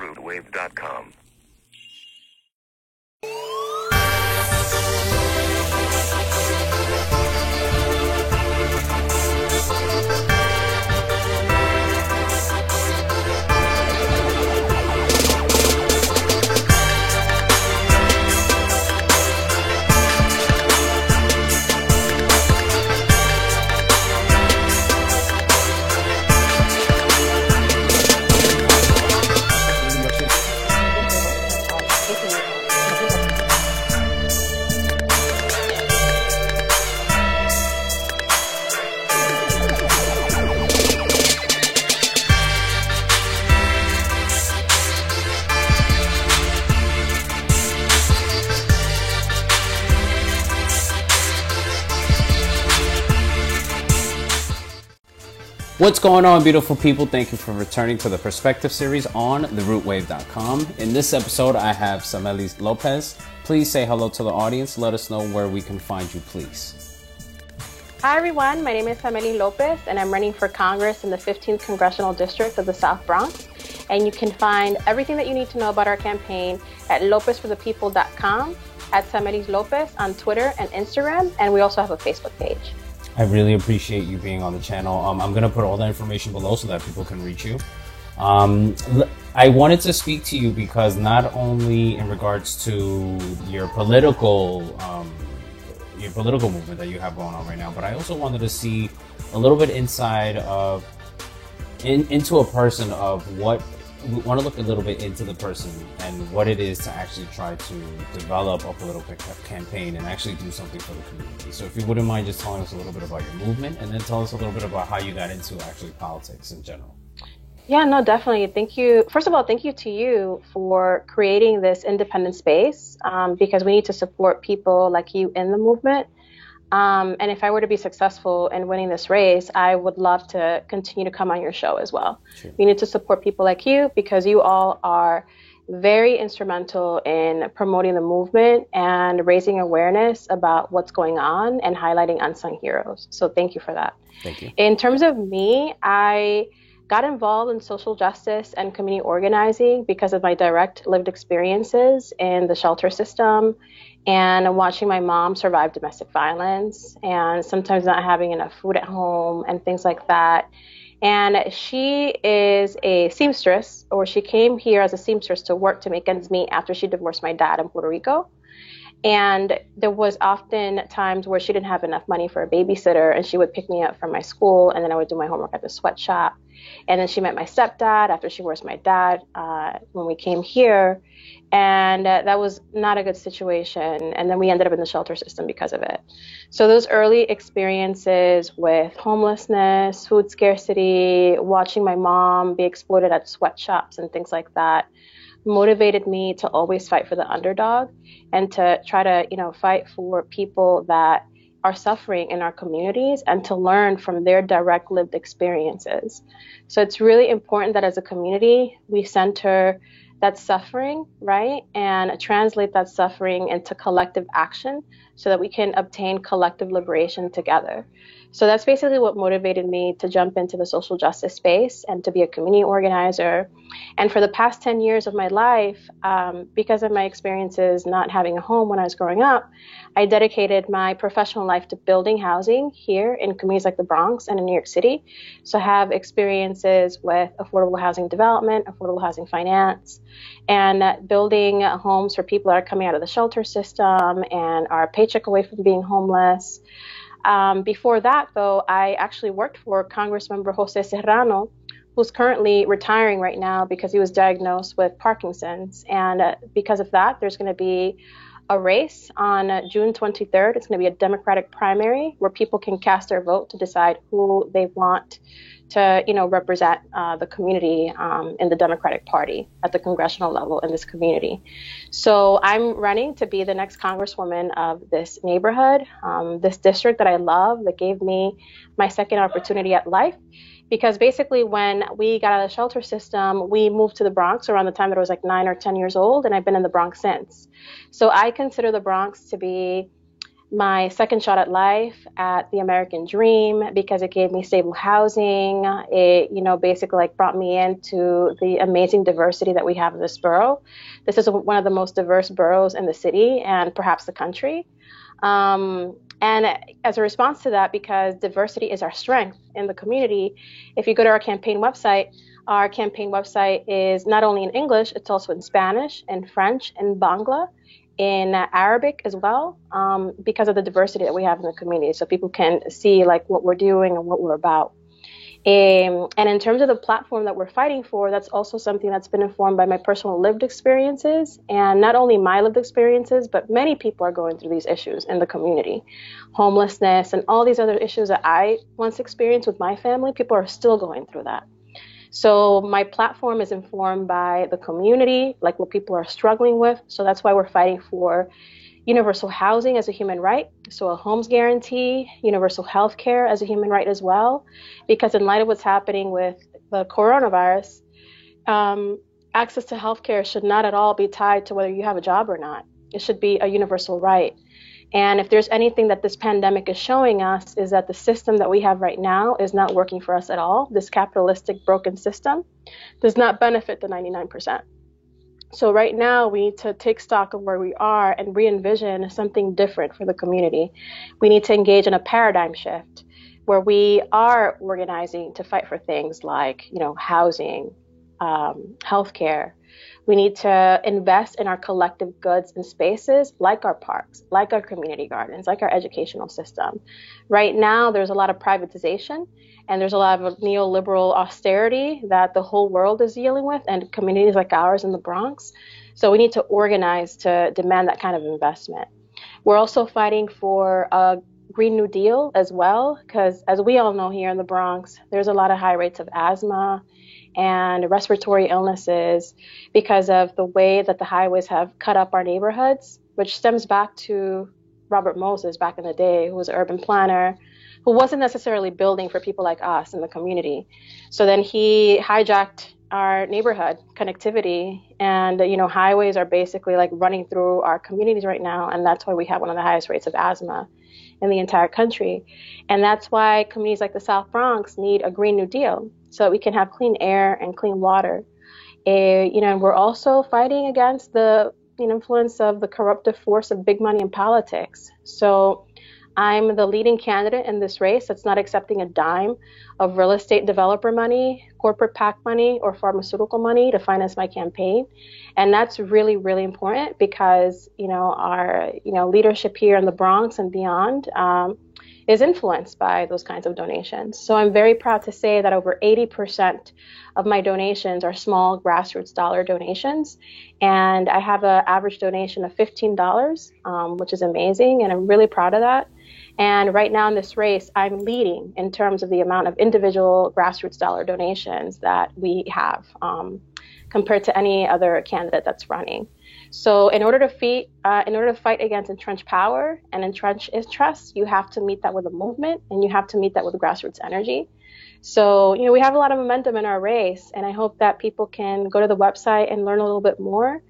therootwave.com. What's going on, beautiful people? Thank you for returning to the Perspective series on therootwave.com. In this episode, I have Samelis Lopez. Please say hello to the audience. Let us know where we can find you, please. Hi, everyone. My name is Samelis Lopez, and I'm running for Congress in the 15th Congressional District of the South Bronx. And you can find everything that you need to know about our campaign at lopezforthepeople.com, at Samelis Lopez on Twitter and Instagram, and we also have a Facebook page. I really appreciate you being on the channel. I'm going to put all the information below so that people can reach you. I wanted to speak to you because not only in regards to your political movement that you have going on right now, but I also wanted to see a little bit inside of into a person of what we want to look a little bit into the person and what it is to actually try to develop a political campaign and actually do something for the community. So if you wouldn't mind just telling us a little bit about your movement and then tell us a little bit about how you got into actually politics in general. Yeah, no, definitely. Thank you. First of all, thank you to you for creating this independent space because we need to support people like you in the movement. And if I were to be successful in winning this race, I would love to continue to come on your show as well. Sure. We need to support people like you because you all are very instrumental in promoting the movement and raising awareness about what's going on and highlighting unsung heroes. So thank you for that. Thank you. In terms of me, I got involved in social justice and community organizing because of my direct lived experiences in the shelter system and watching my mom survive domestic violence and sometimes not having enough food at home and things like that. And she is a seamstress, or she came here as a seamstress to work to make ends meet after she divorced my dad in Puerto Rico. And there was often times where she didn't have enough money for a babysitter, and she would pick me up from my school, and then I would do my homework at the sweatshop. And then she met my stepdad after she divorced my dad when we came here. And that was not a good situation. And then we ended up in the shelter system because of it. So those early experiences with homelessness, food scarcity, watching my mom be exploited at sweatshops and things like that motivated me to always fight for the underdog and to try to, fight for people that are suffering in our communities and to learn from their direct lived experiences. So it's really important that as a community, we center that suffering, right? And translate that suffering into collective action so that we can obtain collective liberation together. So that's basically what motivated me to jump into the social justice space and to be a community organizer. And for the past 10 years of my life, because of my experiences not having a home when I was growing up, I dedicated my professional life to building housing here in communities like the Bronx and in New York City. So I have experiences with affordable housing development, affordable housing finance, and building homes for people that are coming out of the shelter system and are a paycheck away from being homeless. Before that, though, I actually worked for Congressmember Jose Serrano, who's currently retiring right now because he was diagnosed with Parkinson's. And because of that, there's going to be a race on June 23rd. It's going to be a Democratic primary where people can cast their vote to decide who they want to, represent the community in the Democratic Party at the congressional level in this community. So I'm running to be the next congresswoman of this neighborhood, this district that I love, that gave me my second opportunity at life. Because basically when we got out of the shelter system, we moved to the Bronx around the time that I was like 9 or 10 years old, and I've been in the Bronx since. So I consider the Bronx to be my second shot at life, at the American dream, because it gave me stable housing. It, basically like brought me into the amazing diversity that we have in this borough. This is one of the most diverse boroughs in the city and perhaps the country. And as a response to that, because diversity is our strength in the community, if you go to our campaign website is not only in English, it's also in Spanish and French and Bangla, in Arabic as well, because of the diversity that we have in the community. So people can see like what we're doing and what we're about. And in terms of the platform that we're fighting for, that's also something that's been informed by my personal lived experiences. And not only my lived experiences, but many people are going through these issues in the community. Homelessness and all these other issues that I once experienced with my family, people are still going through that. So my platform is informed by the community, like what people are struggling with. So that's why we're fighting for universal housing as a human right, so a homes guarantee, universal health care as a human right as well, because in light of what's happening with the coronavirus, access to health care should not at all be tied to whether you have a job or not. It should be a universal right. And if there's anything that this pandemic is showing us is that the system that we have right now is not working for us at all. This capitalistic broken system does not benefit the 99%. So right now we need to take stock of where we are and re-envision something different for the community. We need to engage in a paradigm shift where we are organizing to fight for things like, housing, healthcare. We need to invest in our collective goods and spaces like our parks, like our community gardens, like our educational system. Right now, there's a lot of privatization and there's a lot of neoliberal austerity that the whole world is dealing with, and communities like ours in the Bronx. So we need to organize to demand that kind of investment. We're also fighting for a Green New Deal as well, because as we all know here in the Bronx, there's a lot of high rates of asthma and respiratory illnesses because of the way that the highways have cut up our neighborhoods, which stems back to Robert Moses back in the day, who was an urban planner, who wasn't necessarily building for people like us in the community. So then he hijacked our neighborhood connectivity, and highways are basically like running through our communities right now, and that's why we have one of the highest rates of asthma in the entire country. And that's why communities like the South Bronx need a Green New Deal so that we can have clean air and clean water. And we're also fighting against the influence of the corruptive force of big money in politics. So I'm the leading candidate in this race that's not accepting a dime of real estate developer money, corporate PAC money, or pharmaceutical money to finance my campaign. And that's really, really important because, our, leadership here in the Bronx and beyond is influenced by those kinds of donations. So I'm very proud to say that over 80% of my donations are small grassroots dollar donations. And I have an average donation of $15, which is amazing. And I'm really proud of that. And right now in this race, I'm leading in terms of the amount of individual grassroots dollar donations that we have compared to any other candidate that's running. So in order to fight against entrenched power and entrenched interests, you have to meet that with a movement, and you have to meet that with grassroots energy. So, we have a lot of momentum in our race, and I hope that people can go to the website and learn a little bit more.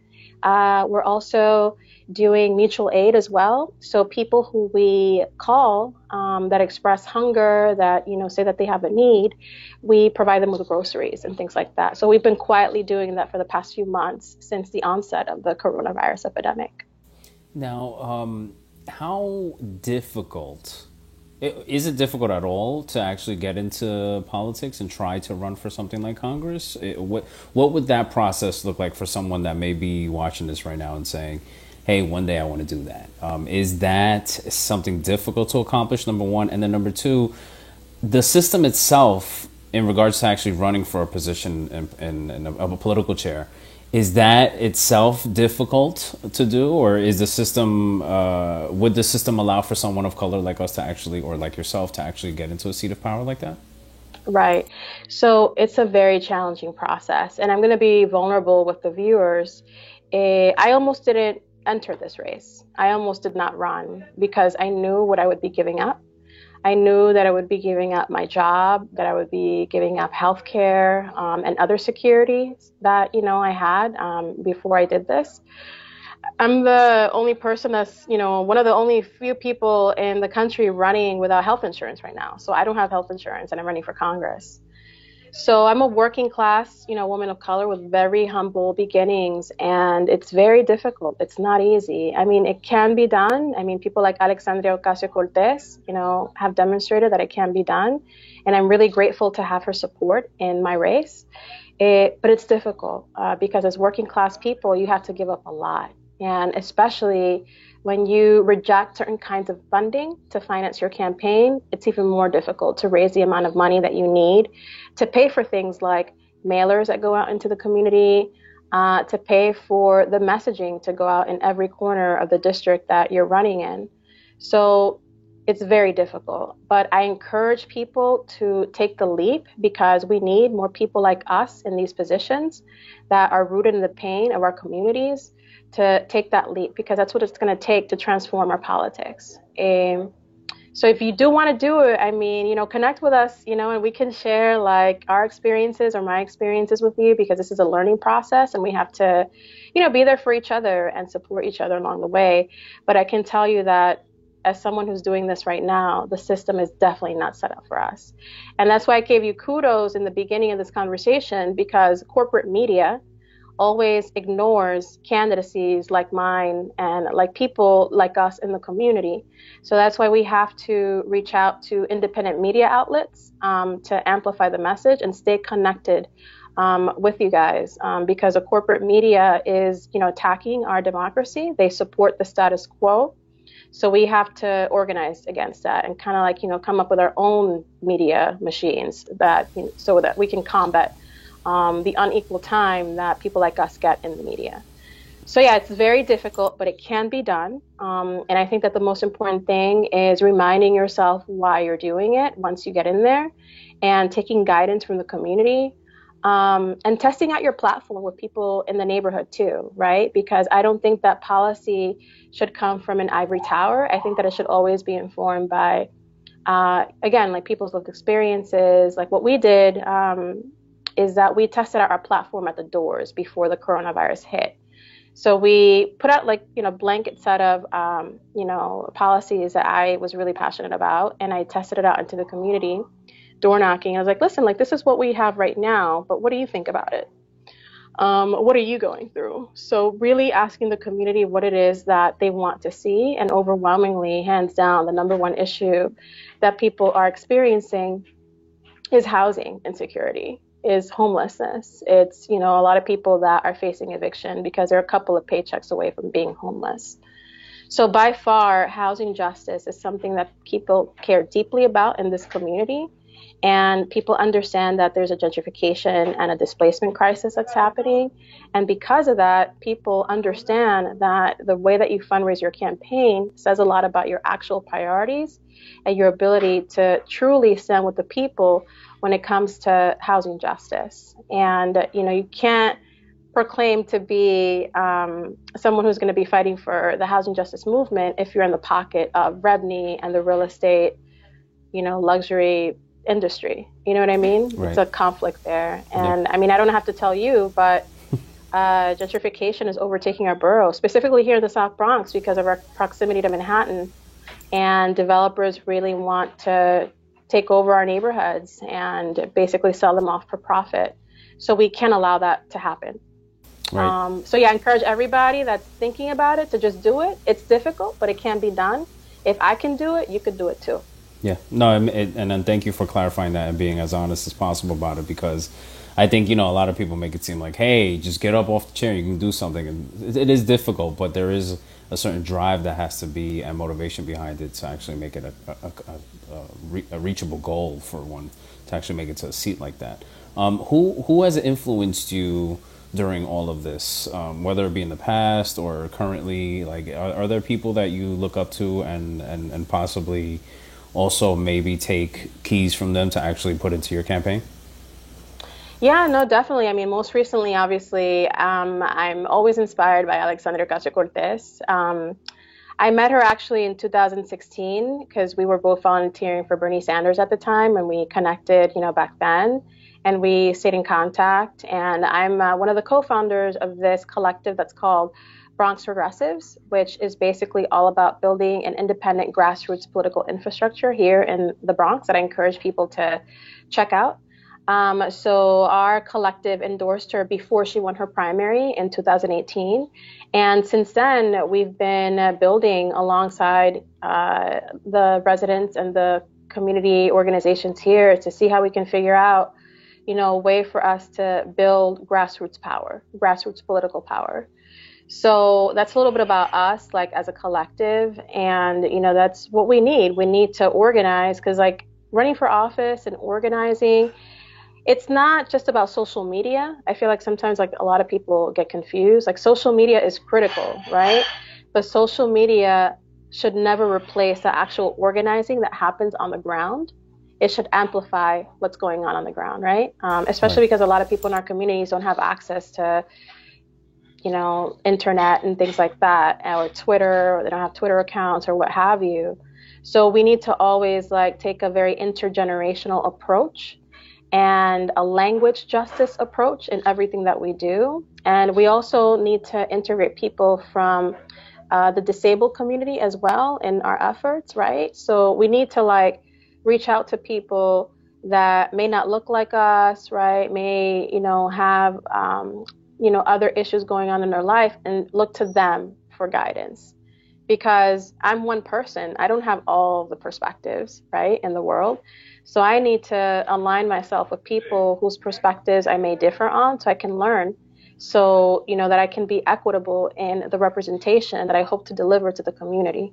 We're also doing mutual aid as well. So people who we call that express hunger, that say that they have a need, we provide them with groceries and things like that. So we've been quietly doing that for the past few months since the onset of the coronavirus epidemic. Now, how difficult is it difficult at all to actually get into politics and try to run for something like Congress? What would that process look like for someone that may be watching this right now and saying, hey, one day I want to do that? Is that something difficult to accomplish, number one? And then number two, the system itself in regards to actually running for a position of a political chair, is that itself difficult to do, or is the system would the system allow for someone of color like us to actually, or like yourself, to actually get into a seat of power like that? Right. So it's a very challenging process, and I'm going to be vulnerable with the viewers. I almost didn't enter this race. I almost did not run because I knew what I would be giving up. I knew that I would be giving up my job, that I would be giving up healthcare and other securities that I had before I did this. I'm the only person that's, one of the only few people in the country running without health insurance right now. So I don't have health insurance and I'm running for Congress. So I'm a working class, woman of color with very humble beginnings, and it's very difficult. It's not easy. I mean, it can be done. I mean, people like Alexandria Ocasio-Cortez, have demonstrated that it can be done, and I'm really grateful to have her support in my race. But it's difficult because as working class people, you have to give up a lot, and especially when you reject certain kinds of funding to finance your campaign, it's even more difficult to raise the amount of money that you need to pay for things like mailers that go out into the community, to pay for the messaging to go out in every corner of the district that you're running in. So it's very difficult, but I encourage people to take the leap because we need more people like us in these positions that are rooted in the pain of our communities to take that leap, because that's what it's going to take to transform our politics. So if you do want to do it, I mean, connect with us, and we can share like our experiences or my experiences with you, because this is a learning process and we have to, be there for each other and support each other along the way. But I can tell you that as someone who's doing this right now, the system is definitely not set up for us. And that's why I gave you kudos in the beginning of this conversation, because corporate media always ignores candidacies like mine and like people like us in the community. So that's why we have to reach out to independent media outlets to amplify the message and stay connected with you guys, because the corporate media is, attacking our democracy. They support the status quo. So we have to organize against that and kind of like, come up with our own media machines that, so that we can combat the unequal time that people like us get in the media. So yeah, it's very difficult, but it can be done. And I think that the most important thing is reminding yourself why you're doing it once you get in there, and taking guidance from the community, and testing out your platform with people in the neighborhood too, right? Because I don't think that policy should come from an ivory tower. I think that it should always be informed by, again, like people's lived experiences. Like what we did is that we tested out our platform at the doors before the coronavirus hit. So we put out like, blanket set of, policies that I was really passionate about, and I tested it out into the community, door knocking. I was like, listen, like this is what we have right now, but what do you think about it? What are you going through? So really asking the community what it is that they want to see, and overwhelmingly, hands down, the number one issue that people are experiencing is housing insecurity, is homelessness. It's, a lot of people that are facing eviction because they're a couple of paychecks away from being homeless. So by far, housing justice is something that people care deeply about in this community. And people understand that there's a gentrification and a displacement crisis that's happening. And because of that, people understand that the way that you fundraise your campaign says a lot about your actual priorities and your ability to truly stand with the people when it comes to housing justice. And, you can't proclaim to be someone who's going to be fighting for the housing justice movement if you're in the pocket of REBNY and the real estate, luxury industry. You know what I mean? Right. It's a conflict there. And I mean, I don't have to tell you, but gentrification is overtaking our borough, specifically here in the South Bronx, because of our proximity to Manhattan. And developers really want to take over our neighborhoods and basically sell them off for profit. So we can't allow that to happen. Right. So yeah, I encourage everybody that's thinking about it to just do it. It's difficult, but it can be done. If I can do it, you could do it too. Yeah, no, and then thank you for clarifying that and being as honest as possible about it, because I think, a lot of people make it seem like, hey, just get up off the chair, you can do something. And it is difficult, but there is a certain drive that has to be and motivation behind it to actually make it a reachable goal for one to actually make it to a seat like that. Who has influenced you during all of this, whether it be in the past or currently? Like, are there people that you look up to and possibly also maybe take keys from them to actually put into your campaign? Yeah, no, definitely. I mean, most recently, obviously, I'm always inspired by Alexandria Ocasio-Cortez. I met her actually in 2016 because we were both volunteering for Bernie Sanders at the time, and we connected, back then, and we stayed in contact. And I'm one of the co-founders of this collective that's called Bronx Progressives, which is basically all about building an independent grassroots political infrastructure here in the Bronx that I encourage people to check out. So our collective endorsed her before she won her primary in 2018. And since then, we've been building alongside the residents and the community organizations here to see how we can figure out, a way for us to build grassroots power, grassroots political power. So that's a little bit about us, like as a collective. And, that's what we need. We need to organize because like running for office and organizing, it's not just about social media. I feel like sometimes like a lot of people get confused. Like social media is critical, right? But social media should never replace the actual organizing that happens on the ground. It should amplify what's going on the ground, right? Especially Right. because a lot of people in our communities don't have access to, internet and things like that, or Twitter, or they don't have Twitter accounts or what have you. So we need to always like take a very intergenerational approach and a language justice approach in everything that we do. And we also need to integrate people from the disabled community as well in our efforts, right? So we need to like reach out to people that may not look like us, right? May, have, other issues going on in their life and look to them for guidance. Because I'm one person, I don't have all the perspectives, right, in the world. So I need to align myself with people whose perspectives I may differ on so I can learn. So, that I can be equitable in the representation that I hope to deliver to the community.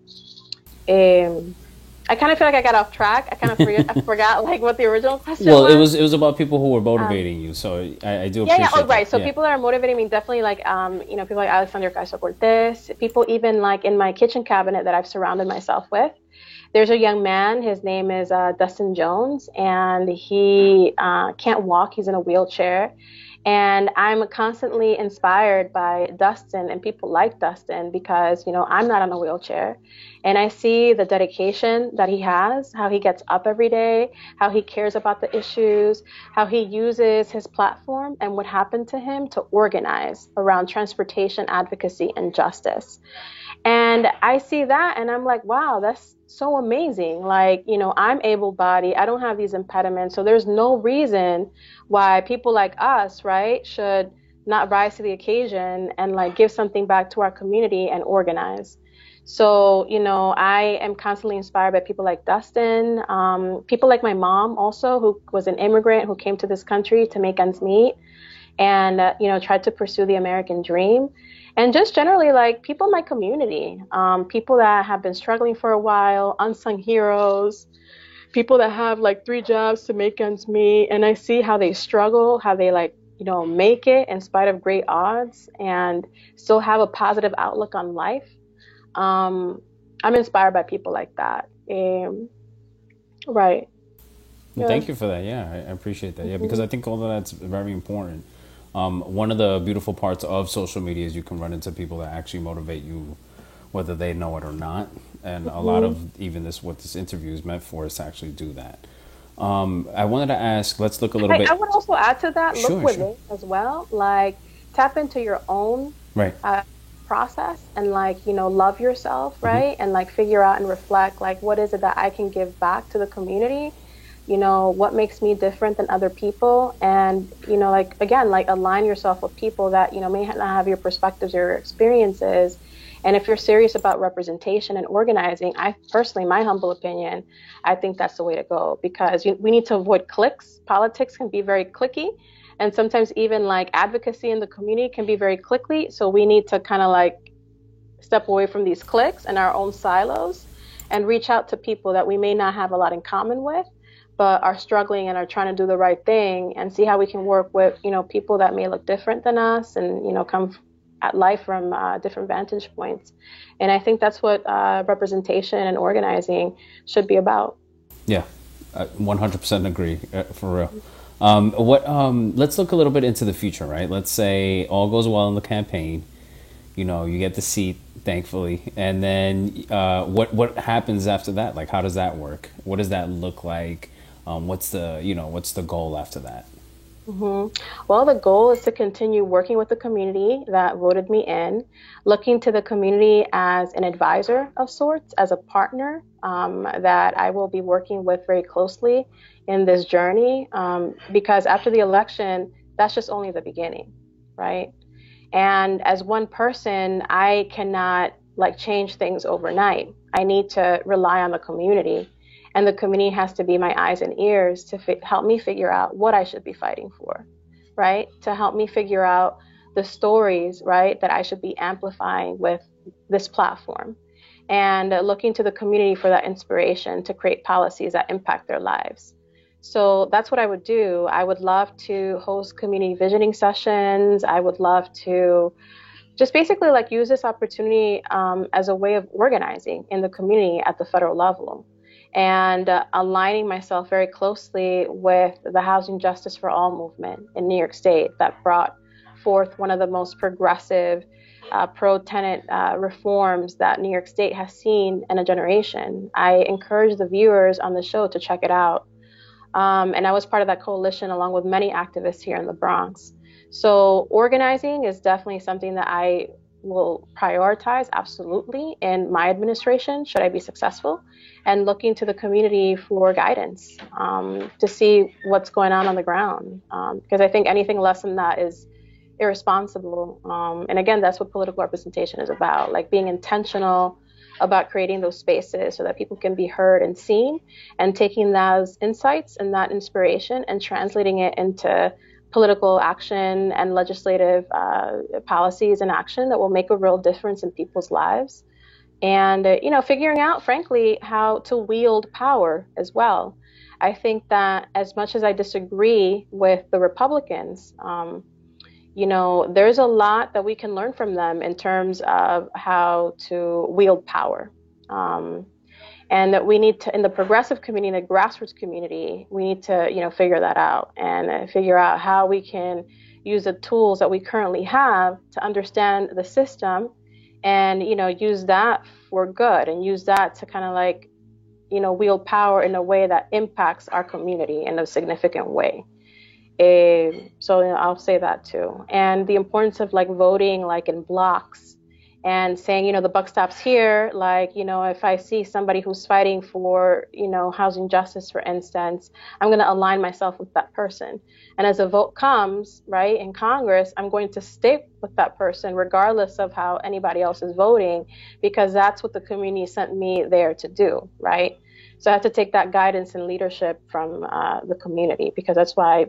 I kind of feel like I got off track. I forgot like what the original question Well, it was. was it was about people who were motivating you, so I do Yeah, yeah. appreciate Oh, right. that. So Yeah. people that are motivating me definitely like, people like Alexandria Ocasio-Cortez, people even like in my kitchen cabinet that I've surrounded myself with. There's a young man. His name is Dustin Jones, and he can't walk. He's in a wheelchair. And I'm constantly inspired by Dustin and people like Dustin because, I'm not in a wheelchair. And I see the dedication that he has, how he gets up every day, how he cares about the issues, how he uses his platform and what happened to him to organize around transportation advocacy and justice. And I see that and I'm like, wow, that's so amazing. Like, I'm able-bodied. I don't have these impediments. So there's no reason why people like us, right, should not rise to the occasion and like give something back to our community and organize. So, I am constantly inspired by people like Dustin, people like my mom also, who was an immigrant who came to this country to make ends meet and, tried to pursue the American dream. And just generally like people in my community, people that have been struggling for a while, unsung heroes, people that have like three jobs to make ends meet. And I see how they struggle, how they like, make it in spite of great odds and still have a positive outlook on life. I'm inspired by people like that. Right. Well, Yeah. thank you for that. Yeah, I appreciate that. Yeah, because Hmm. I think all of that's very important. One of the beautiful parts of social media is you can run into people that actually motivate you, whether they know it or not. And a lot Hmm. of even this, what this interview is meant for, is to actually do that. I wanted to ask. Let's look a little I bit. would also add to that, look Sure, sure. within as well. Like tap into your own Right. uh, process and like, love yourself, Hmm. right? And like figure out and reflect like what is it that I can give back to the community? What makes me different than other people? And, like again, like align yourself with people that, may not have your perspectives or your experiences. And if you're serious about representation and organizing, I personally, my humble opinion, I think that's the way to go because we need to avoid clicks. Politics can be very clicky. And sometimes even like advocacy in the community can be very clicky. So we need to kind of like step away from these cliques and our own silos and reach out to people that we may not have a lot in common with, but are struggling and are trying to do the right thing and see how we can work with, people that may look different than us and, come at life from different vantage points. And I think that's what representation and organizing should be about. Yeah, 100% agree, for real. What? Let's look a little bit into the future, right? Let's say all goes well in the campaign. You get the seat, thankfully, and then what happens after that? Like, how does that work? What does that look like? What's the goal after that? hmm Well, the goal is to continue working with the community that voted me in, looking to the community as an advisor of sorts, as a partner that I will be working with very closely in this journey. Because after the election, that's just only the beginning, right? And as one person, I cannot like change things overnight. I need to rely on the community, and the community has to be my eyes and ears to help me figure out what I should be fighting for, right? To help me figure out the stories, right, that I should be amplifying with this platform, and looking to the community for that inspiration to create policies that impact their lives. So that's what I would do. I would love to host community visioning sessions. I would love to just basically like use this opportunity as a way of organizing in the community at the federal level, and aligning myself very closely with the Housing Justice for All movement in New York State that brought forth one of the most progressive pro-tenant reforms that New York State has seen in a generation. I encourage the viewers on the show to check it out. And I was part of that coalition along with many activists here in the Bronx. So organizing is definitely something that I will prioritize absolutely in my administration, should I be successful, and looking to the community for guidance to see what's going on the ground. Because I think anything less than that is irresponsible. And again, that's what political representation is about, like being intentional about creating those spaces so that people can be heard and seen, and taking those insights and that inspiration and translating it into political action and legislative policies and action that will make a real difference in people's lives. And, figuring out, frankly, how to wield power as well. I think that as much as I disagree with the Republicans, there's a lot that we can learn from them in terms of how to wield power. And that we need to, in the progressive community, in the grassroots community, we need to, figure that out and figure out how we can use the tools that we currently have to understand the system and, use that for good and use that to kind of like, wield power in a way that impacts our community in a significant way. So I'll say that too. And the importance of like voting like in blocks and saying, the buck stops here. Like, if I see somebody who's fighting for, housing justice, for instance, I'm going to align myself with that person. And as a vote comes, right, in Congress, I'm going to stick with that person regardless of how anybody else is voting, because that's what the community sent me there to do, right? So I have to take that guidance and leadership from the community, because that's why,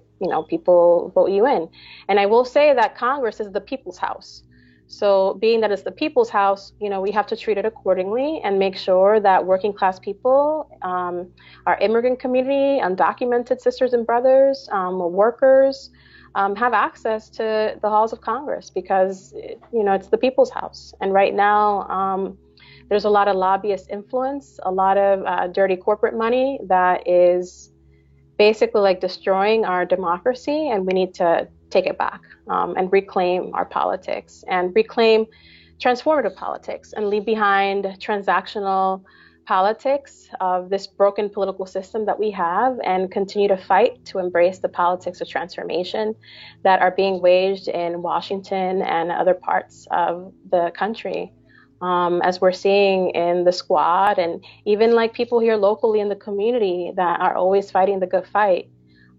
people vote you in. And I will say that Congress is the people's house. So being that it's the people's house, we have to treat it accordingly and make sure that working class people, our immigrant community, undocumented sisters and brothers, workers, have access to the halls of Congress, because, it's the people's house. And right now, there's a lot of lobbyist influence, a lot of dirty corporate money that is basically like destroying our democracy, and we need to take it back and reclaim our politics and reclaim transformative politics and leave behind transactional politics of this broken political system that we have, and continue to fight to embrace the politics of transformation that are being waged in Washington and other parts of the country. As we're seeing in the squad, and even like people here locally in the community that are always fighting the good fight,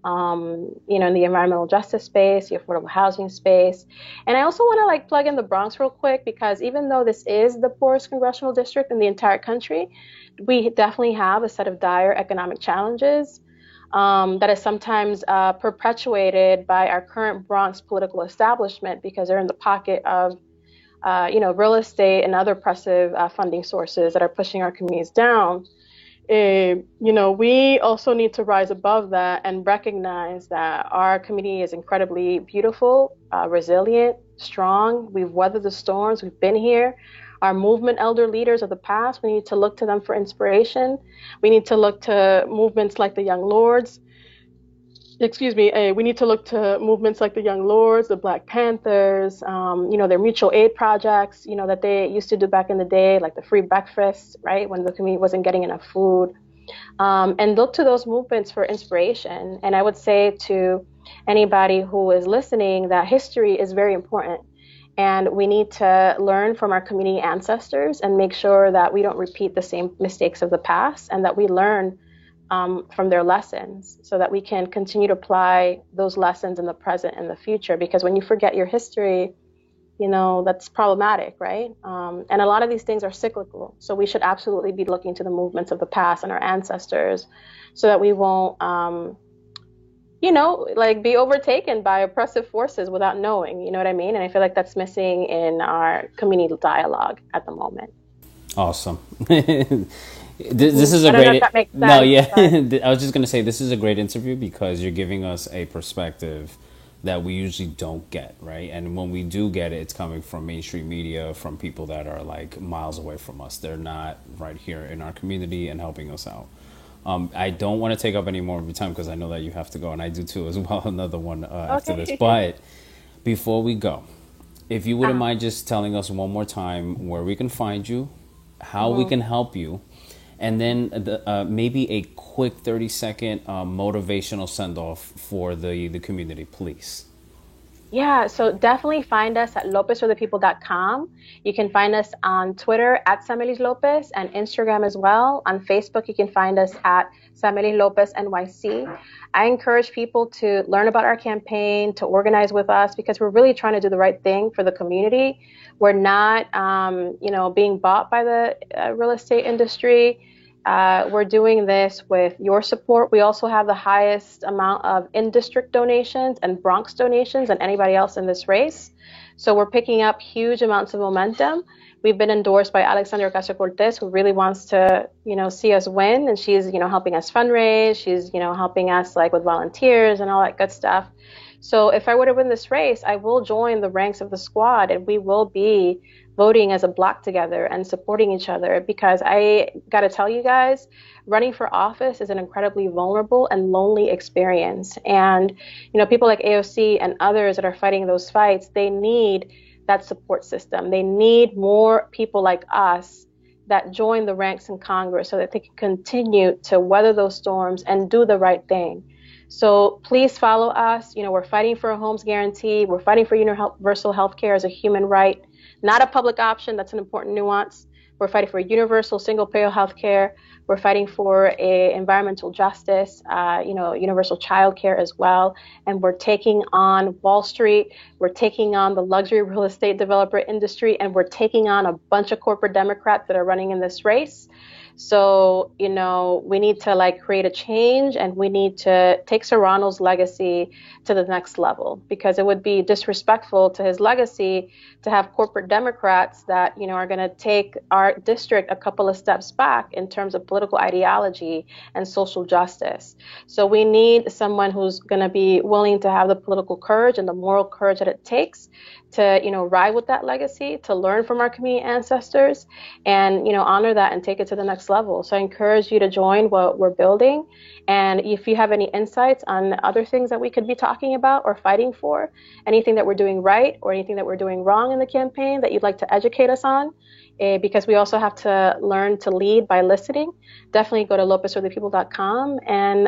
in the environmental justice space, the affordable housing space. And I also want to like plug in the Bronx real quick, because even though this is the poorest congressional district in the entire country, we definitely have a set of dire economic challenges that is sometimes perpetuated by our current Bronx political establishment, because they're in the pocket of real estate and other oppressive funding sources that are pushing our communities down. We also need to rise above that and recognize that our community is incredibly beautiful, resilient, strong. We've weathered the storms. We've been here. Our movement elder leaders of the past, we need to look to them for inspiration. We need to look to movements like the Young Lords. We need to look to movements like the Young Lords, the Black Panthers, their mutual aid projects, that they used to do back in the day, like the free breakfast, right, when the community wasn't getting enough food. And look to those movements for inspiration. And I would say to anybody who is listening that history is very important. And we need to learn from our community ancestors and make sure that we don't repeat the same mistakes of the past, and that we learn from their lessons so that we can continue to apply those lessons in the present and the future. Because when you forget your history, that's problematic, right? And a lot of these things are cyclical. So we should absolutely be looking to the movements of the past and our ancestors so that we won't, be overtaken by oppressive forces without knowing, you know what I mean? And I feel like that's missing in our community dialogue at the moment. Awesome. This is a great. No, yeah. I was just going to say this is a great interview because you're giving us a perspective that we usually don't get, right? And when we do get it, it's coming from mainstream media, from people that are like miles away from us. They're not right here in our community and helping us out. I don't want to take up any more of your time because I know that you have to go, and I do too as well. Another one after this. But before we go, if you wouldn't mind just telling us one more time where we can find you, how we can help you, and then maybe a quick 30-second motivational send-off for the community, please. Yeah, so definitely find us at lopezforthepeople.com. You can find us on Twitter at Samelis Lopez and Instagram as well. On Facebook, you can find us at Samelis Lopez NYC. I encourage people to learn about our campaign, to organize with us, because we're really trying to do the right thing for the community. We're not, being bought by the real estate industry. We're doing this with your support. We also have the highest amount of in-district donations and Bronx donations than anybody else in this race. So we're picking up huge amounts of momentum. We've been endorsed by Alexandria Ocasio-Cortez, who really wants to, see us win. And she's, helping us fundraise. She's, helping us with volunteers and all that good stuff. So if I were to win this race, I will join the ranks of the squad, and we will be voting as a block together and supporting each other, because I got to tell you guys, running for office is an incredibly vulnerable and lonely experience. And, people like AOC and others that are fighting those fights, they need that support system. They need more people like us that join the ranks in Congress so that they can continue to weather those storms and do the right thing. So please follow us. We're fighting for a homes guarantee. We're fighting for universal health care as a human right, not a public option. That's an important nuance. We're fighting for universal single-payer health care. We're fighting for environmental justice, universal child care as well. And we're taking on Wall Street. We're taking on the luxury real estate developer industry, and we're taking on a bunch of corporate Democrats that are running in this race. So, we need to create a change, and we need to take Serrano's legacy to the next level, because it would be disrespectful to his legacy to have corporate Democrats that, are going to take our district a couple of steps back in terms of political ideology and social justice. So we need someone who's going to be willing to have the political courage and the moral courage that it takes to, ride with that legacy, to learn from our community ancestors and, honor that and take it to the next level. So I encourage you to join what we're building. And if you have any insights on other things that we could be talking about or fighting for, anything that we're doing right or anything that we're doing wrong in the campaign that you'd like to educate us on, because we also have to learn to lead by listening, definitely go to lopezforthepeople.com and,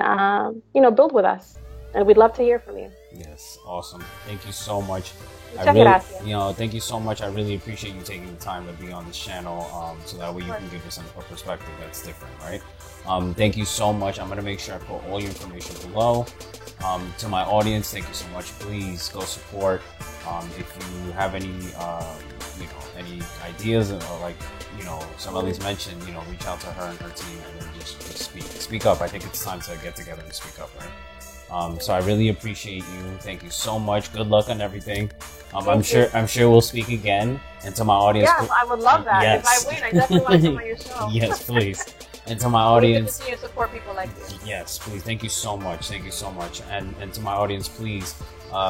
build with us. And we'd love to hear from you. Yes. Awesome. Thank you so much. Thank you so much. I really appreciate you taking the time to be on this channel, so that way you can give us a perspective that's different, right? Thank you so much. I'm going to make sure I put all your information below. To my audience, thank you so much. Please go support. If you have any, any ideas or some of these mentioned, reach out to her and her team, and then just speak up. I think it's time to get together and speak up, right? So I really appreciate you. Thank you so much. Good luck on everything. I'm sure we'll speak again. And to my audience, yeah, I would love that. Yes. If I win, I definitely want to come on your show. Yes, please. And to my audience, continue to support people like you. Yes, please. Thank you so much. Thank you so much. And to my audience, please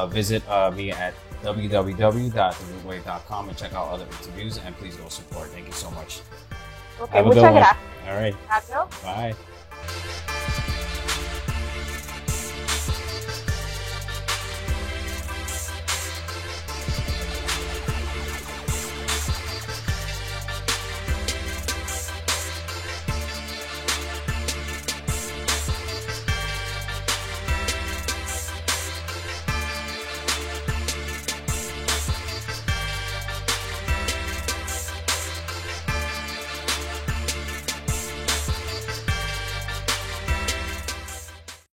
visit me at www.therootwave.com and check out other interviews. And please go support. Thank you so much. Okay, we'll check it out. All right. Bye.